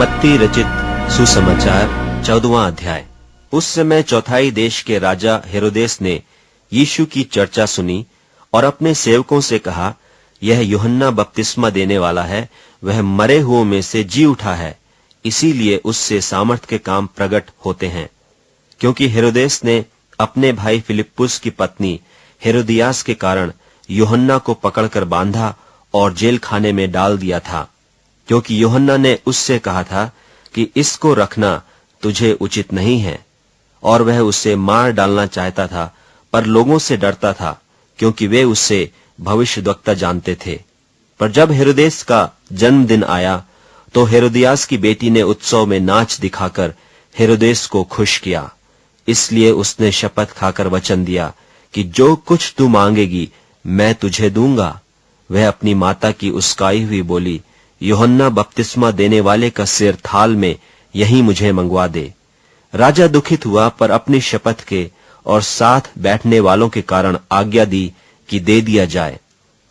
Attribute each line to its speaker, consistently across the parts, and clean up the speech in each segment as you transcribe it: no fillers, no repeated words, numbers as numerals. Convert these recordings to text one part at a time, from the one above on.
Speaker 1: मत्ती रचित सुसमाचार 14वां अध्याय। उस समय चौथाई देश के राजा हेरोदेस ने यीशु की चर्चा सुनी और अपने सेवकों से कहा, यह यूहन्ना बपतिस्मा देने वाला है, वह मरे हुओं में से जी उठा है, इसीलिए उससे सामर्थ के काम प्रकट होते हैं। क्योंकि हेरोदेस ने अपने भाई फिलिप्पुस की पत्नी हेरोदियास के कारण यूहन्ना को पकड़कर बांधा और जेल खाने में डाल दिया था, क्योंकि यूहन्ना ने उससे कहा था कि इसको रखना तुझे उचित नहीं है, और वह उसे मार डालना चाहता था, पर लोगों से डरता था, क्योंकि वे उससे भविष्यद्वक्ता जानते थे। पर जब हेरोदेस का जन्मदिन आया तो हेरोदियास की बेटी ने उत्सव में नाच दिखाकर हेरोदेस को खुश किया। इसलिए उसने शपथ खाकर वचन दिया कि जो कुछ तू मांगेगी मैं तुझे दूंगा। वह अपनी माता की उस्काई हुई बोली, यूहन्ना बपतिस्मा देने वाले का सिर थाल में यहीं मुझे मंगवा दे। राजा दुखित हुआ, पर अपनी शपथ के और साथ बैठने वालों के कारण आज्ञा दी कि दे दिया जाए,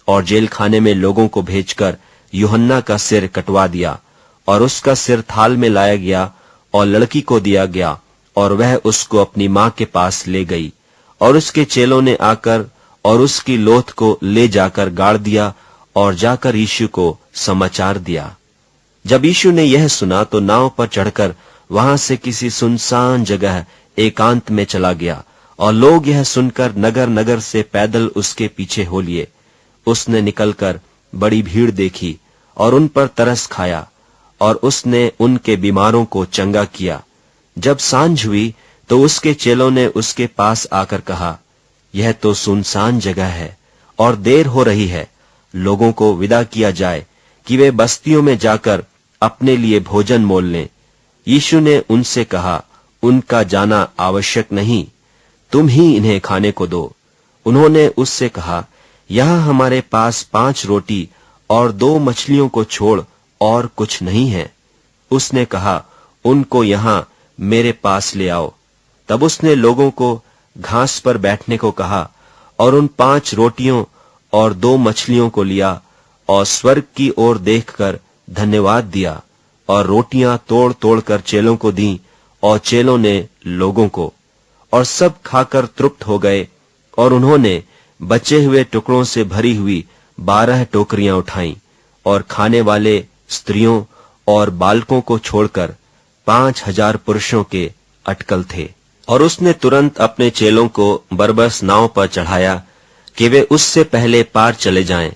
Speaker 1: और जेल खाने में लोगों को भेजकर यूहन्ना का सिर कटवा दिया, और उसका सिर थाल में लाया गया और लड़की को दिया गया, और वह उसको अपनी मां के पास ले गई। और उसके चेलों ने आकर और उसकी लोथ को ले जाकर गाड़ दिया और जाकर यीशु को समाचार दिया। जब यीशु ने यह सुना तो नाव पर चढ़कर वहां से किसी सुनसान जगह एकांत में चला गया, और लोग यह सुनकर नगर नगर से पैदल उसके पीछे हो लिए। उसने निकलकर बड़ी भीड़ देखी और उन पर तरस खाया, और उसने उनके बीमारों को चंगा किया। जब सांझ हुई तो उसके चेलों ने उसके पास आकर कहा, यह तो सुनसान जगह है और देर हो रही है, लोगों को विदा किया जाए कि वे बस्तियों में जाकर अपने लिए भोजन मोल लें। यीशु ने उनसे कहा, उनका जाना आवश्यक नहीं, तुम ही इन्हें खाने को दो। उन्होंने उससे कहा, यहां हमारे पास 5 रोटी और 2 मछलियों को छोड़ और कुछ नहीं है। उसने कहा, उनको यहां मेरे पास ले आओ। तब उसने लोगों को घास पर बैठने को कहा, और उन 5 रोटियों और 2 मछलियों को लिया, और स्वर्ग की ओर देखकर धन्यवाद दिया, और रोटियां तोड़ तोड़ कर चेलों को दी, और चेलों ने लोगों को। और सब खाकर तृप्त हो गए, और उन्होंने बचे हुए टुकड़ों से भरी हुई 12 टोकरियां उठाईं, और खाने वाले स्त्रियों और बालकों को छोड़कर 5000 पुरुषों के अटकल थे। और उसने तुरंत अपने चेलों को बरबस नाव पर चढ़ाया कि वे उससे पहले पार चले जाएं,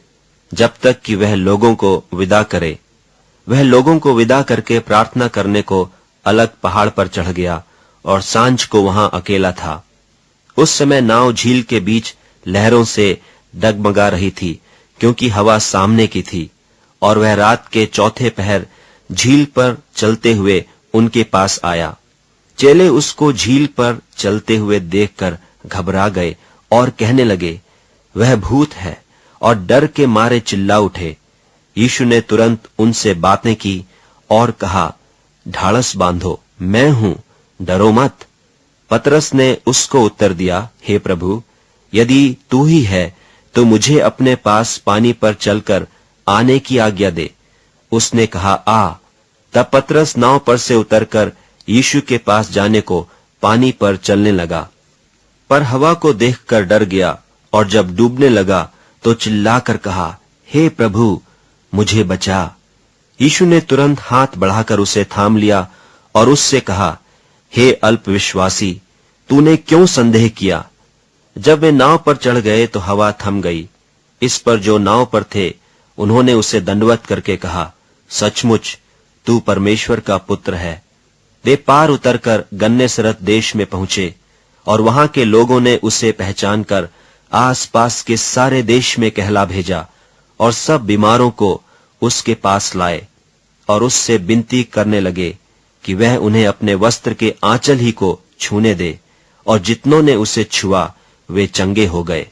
Speaker 1: जब तक कि वह लोगों को विदा करे। वह लोगों को विदा करके प्रार्थना करने को अलग पहाड़ पर चढ़ गया, और सांझ को वहां अकेला था। उस समय नाव झील के बीच लहरों से डगमगा रही थी, क्योंकि हवा सामने की थी। और वह रात के चौथे पहर झील पर चलते हुए उनके पास आया। चेले उसको झील पर चलते हुए देखकर घबरा गए और कहने लगे, वह भूत है, और डर के मारे चिल्ला उठे। यीशु ने तुरंत उनसे बातें की और कहा, ढाढ़स बांधो, मैं हूं, डरो मत। पतरस ने उसको उत्तर दिया, हे प्रभु, यदि तू ही है तो मुझे अपने पास पानी पर चलकर आने की आज्ञा दे। उसने कहा, आ। तब पतरस नाव पर से उतरकर यीशु के पास जाने को पानी पर चलने लगा, पर हवा को देखकर डर गया, और जब डूबने लगा तो चिल्लाकर कहा, हे प्रभु, मुझे बचा। यीशु ने तुरंत हाथ बढ़ाकर उसे थाम लिया और उससे कहा, हे अल्पविश्वासी, तूने क्यों संदेह किया? जब वे नाव पर चढ़ गए तो हवा थम गई। इस पर जो नाव पर थे उन्होंने उसे दंडवत करके कहा, सचमुच तू परमेश्वर का पुत्र है। वे पार उतरकर गन्नेसरत देश में पहुंचे, और वहां के लोगों ने उसे पहचानकर आसपास के सारे देश में कहला भेजा, और सब बीमारों को उसके पास लाए, और उससे विनती करने लगे कि वह उन्हें अपने वस्त्र के आंचल ही को छूने दे, और जितनों ने उसे छुआ वे चंगे हो गए।